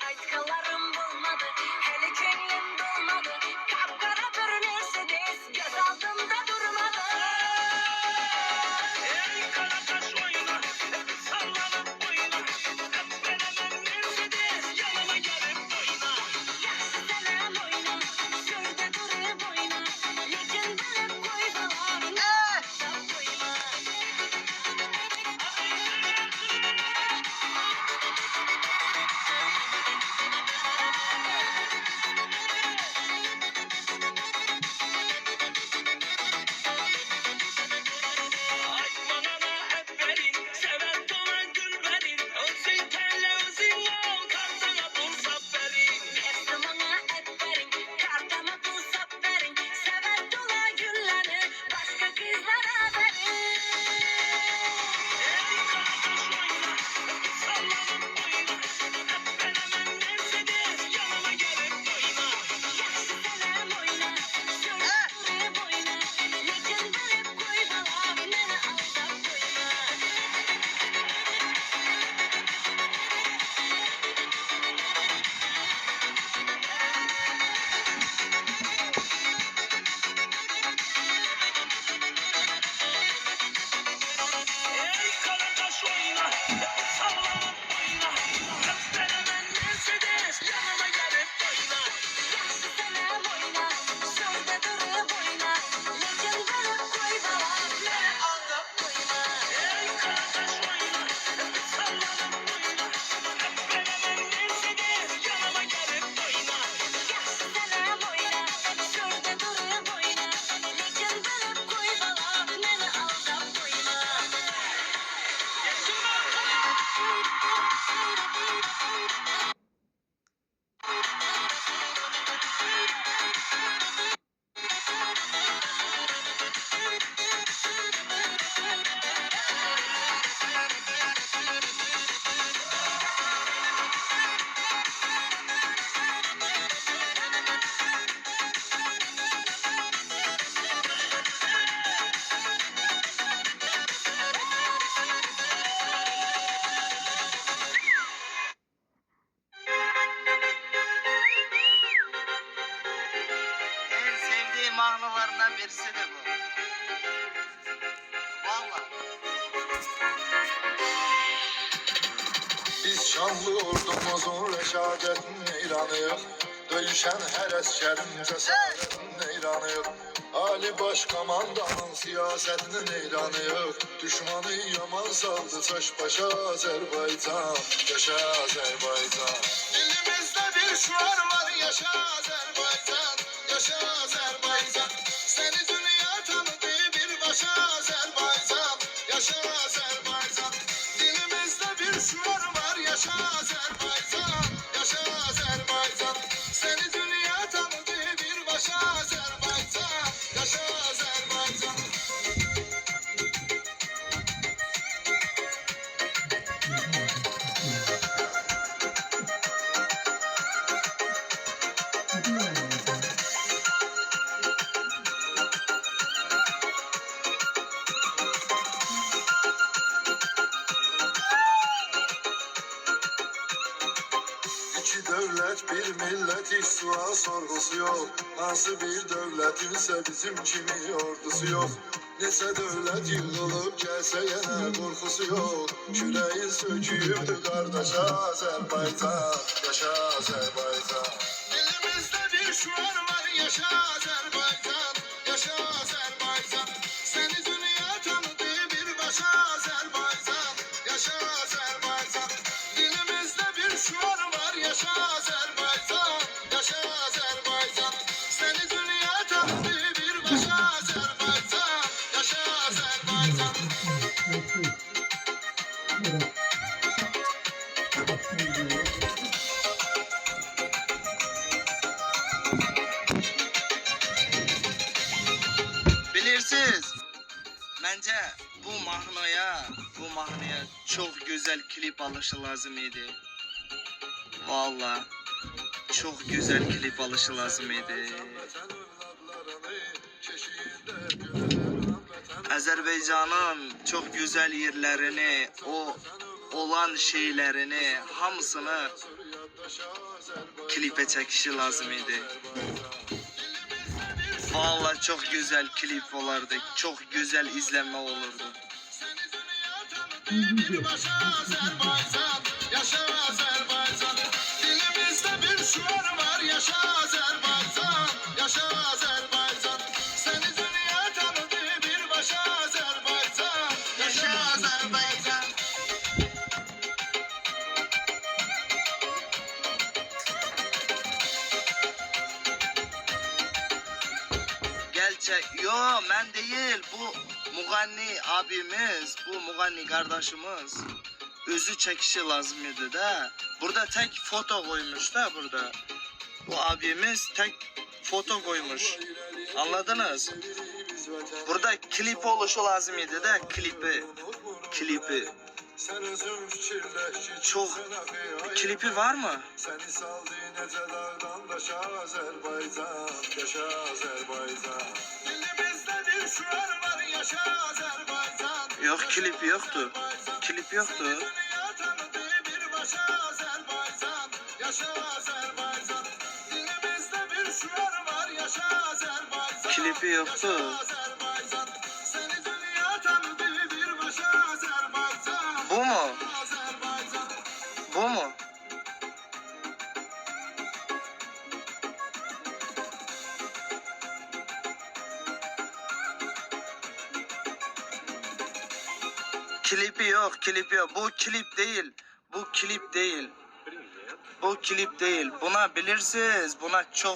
Aytkalarım bulmadı, hele könlüm dolmadı. Kapkara bir Mercedes, göz aldığımda durmadı. Ey Karataş oyna, sallanıp oyna. Hep benim Mercedes, yanıma gelip oyna. Yaxşı sənəm oyna, sürdə durub oyna. Lekin bilib qoy balam, da qoyma. Ay bana da hep verin, seven dolan gül verin. Özün telle özün ol, kartına bulsap verin. Hepsi bana et verin, kartama pul sap verin. Sever dola gülleri, başka kızlara verin. Ey Karataş oyna, sallanıp oyna. Hep benim Mercedes, yanıma gelip oyna. Yaxşı sənəm oyna, sürdə durub oyna. Lekin bilib qoy balam, məni aldab qoyma. Ey Karataş oyna, sallanıp oyna. Hep benim Mercedes, yanıma gelip oyna. Yaxşı sənəm oyna, sürdə durub oyna. Lekin bilib qoy balam, məni aldab qoyma. Ey Karataş oyna, sallanıp oyna. Hep benim Mercedes, yanıma gelip oyna. Yaxşı sənəm oyna, sürdə durub oyna. Lekin bilib qoy balam, məni aldab qoyma. En sevdiğim mahnılarından birisi de bu. Vallahi. Biz şanlı ordumuzun reşadetine ilanıyıq. Döyüşən hər əskərin cəsarətinə ilanıyıq. Ali Baş Komandanın siyasətinin ilanıyıq. Düşmanı yaman saldı çaş başa Azərbaycan. Yaşa Azərbaycan. Dilimizdə bir şüar var, yaşa Azərbaycan. Yaşa Azərbaycan. Səni dünya tanıdı birbaşa Azərbaycan. Yaşa Azərbaycan. Dilimizdə bir şüar var, yaşa Azərbaycan. Yaşa Azərbaycan. Səni dünya tanıdı birbaşa Azərbaycan. Yaşa Azərbaycan. İki devlet, bir millet, hiç sual sorgusu yok. Nasıl bir devletinse bizim kimi ordusu yok. Neçə devlet yığılıp gelse yine korkusu yok. Küreğin söküyübdü kardeşa Azerbaycan. Yaşa Azerbaycan. Dilimizde bir şuar var, yaşa Azerbaycan. Yaşa Azerbaycan. Seni dünya tanıdı birbaşa Azerbaycan. Yaşa Azerbaycan. Dilimizde bir şuar var, yaşa Azerbaycan. Yaşa Azerbaycan. Seni dünya tanıdı birbaşa Azerbaycan. Yaşa Azerbaycan. Bilirsiniz. Bence bu mahnıya çok güzel klip alışı lazım idi. Vallahi çok güzel klip alışı lazım idi. Azerbaycan'ın çok güzel yerlerini, o olan şeylerini, hamısını klipe çekişi lazım idi. Vallahi çok güzel klip olardı. Çok güzel izlenme olurdu. Bir başa Azerbaycan, yaşa Azerbaycan. Dilimizde bir şuar var, yaşa Azerbaycan, yaşa Azerbaycan. Seni dünya tanıdı, bir başa Azerbaycan, yaşa Azerbaycan. Yo ben değil, bu Muganni abimiz, bu Muganni kardeşimiz özü çekişi lazım idi de. Burada tek foto koymuş da burada. Bu abimiz tek foto koymuş. Anladınız? Burada klip oluşu lazım idi de, klipi. Sen özün fikirleş, Çok klipi var mı? Seni saldı nece dağdan yaşa Azerbaycan, yaşa Azerbaycan. Dilimizde bir şuar var, yaşa Azerbaycan. Yok, klipi yoktu. Klip yoktu. Seni dünya tanıdı, bir başa Azerbaycan, yaşa Azerbaycan. Dilimizde bir şuar var, yaşa Azerbaycan. Klipi yoktu. Yaşa Azerbaycan. Seni dünya tanıdı, bir başa Azerbaycan. Bu mu? Azerbaycan. Bu mu? Klipi yok, klipi yok. Bu klip değil. Bu klip değil. Bu klip değil. Buna bilirsiniz. Buna çok